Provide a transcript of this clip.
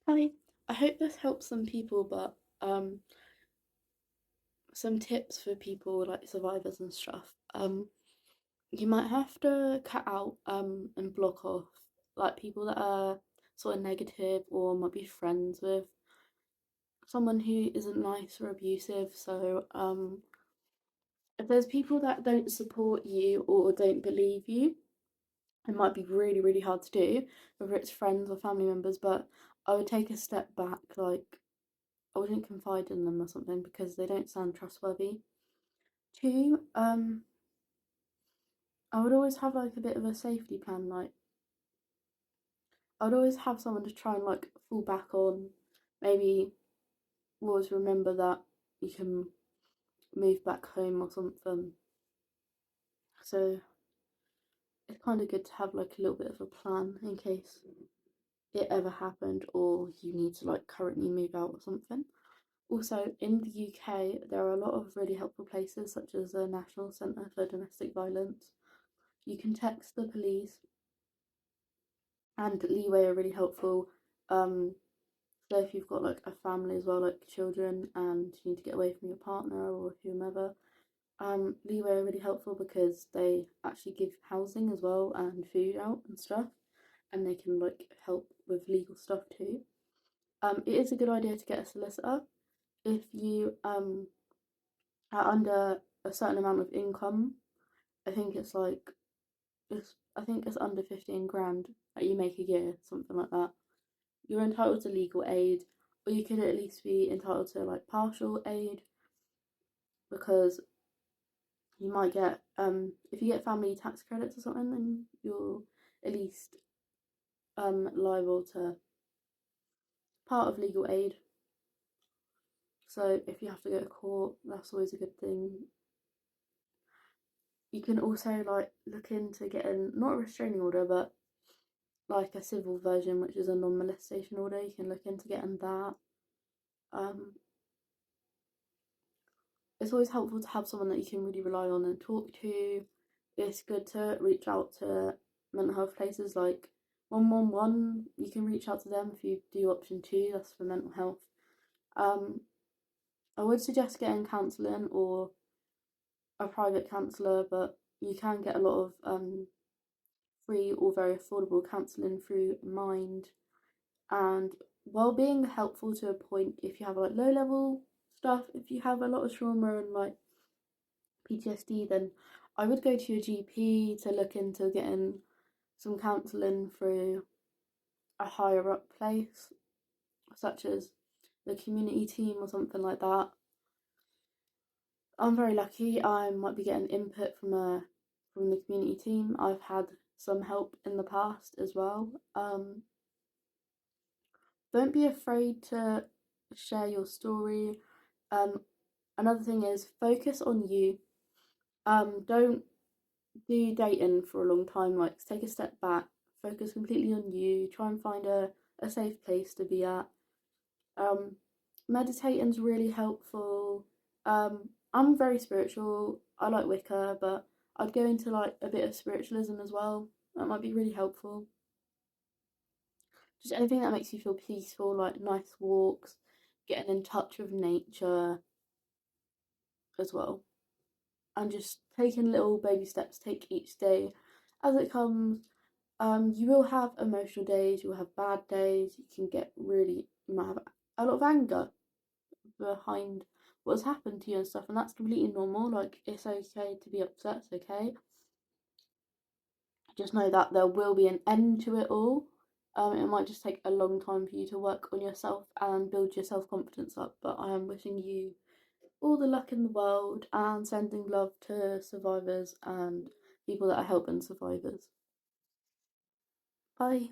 Hi, I hope this helps some people, but some tips for people like survivors and stuff. You might have to cut out and block off like people that are sort of negative or might be friends with someone who isn't nice or abusive. So if there's people that don't support you or don't believe you, it might be really, really hard to do, whether it's friends or family members, but I would take a step back, like I wouldn't confide in them or something because they don't sound trustworthy. Two, I would always have like a bit of a safety plan. Like I would always have someone to try and like fall back on. Maybe always remember that you can move back home or something. So it's kind of good to have like a little bit of a plan in case it ever happened or you need to like currently move out or something. Also, in the UK, there are a lot of really helpful places such as the National Centre for Domestic Violence. You can text the police, and Leeway are really helpful. Um, so if you've got like a family as well, like children, and you need to get away from your partner or whomever, Leeway are really helpful because they actually give housing as well and food out and stuff, and they can like help with legal stuff too. It is a good idea to get a solicitor if you are under a certain amount of income. I think it's like I think it's under 15 grand that you make a year, something like that. You're entitled to legal aid, or you could at least be entitled to like partial aid because you might get if you get family tax credits or something, then you're at least liable to part of legal aid. So if you have to go to court, that's always a good thing. You can also like look into getting not a restraining order, but like a civil version, which is a non-molestation order. You can look into getting that. Um, it's always helpful to have someone that you can really rely on and talk to. It's good to reach out to mental health places like 111. You can reach out to them if you do option two, that's for mental health. Um, I would suggest getting counselling or a private counsellor, but you can get a lot of free or very affordable counselling through Mind. And while being helpful to a point, if you have like low level stuff, if you have a lot of trauma and like PTSD, then I would go to your GP to look into getting some counselling through a higher up place, such as the community team or something like that. I'm very lucky. I might be getting input from the community team. I've had some help in the past as well. Don't be afraid to share your story. Um, Another thing is focus on you. Don't do dating for a long time. Like take a step back, focus completely on you. Try and find a safe place to be at. Um, Meditating's really helpful. I'm very spiritual. I like Wicca, but I'd go into like a bit of spiritualism as well. That might be really helpful. Just anything that makes you feel peaceful, like nice walks, getting in touch with nature as well, and just taking little baby steps. Take each day as it comes. You will have emotional days. You will have bad days. You can get really. You might have a lot of anger behind what's happened to you and stuff, and that's completely normal. Like it's okay to be upset. It's okay. Just know that there will be an end to it all. It might just take a long time for you to work on yourself and build your self confidence up. But I am wishing you all the luck in the world and sending love to survivors and people that are helping survivors. Bye.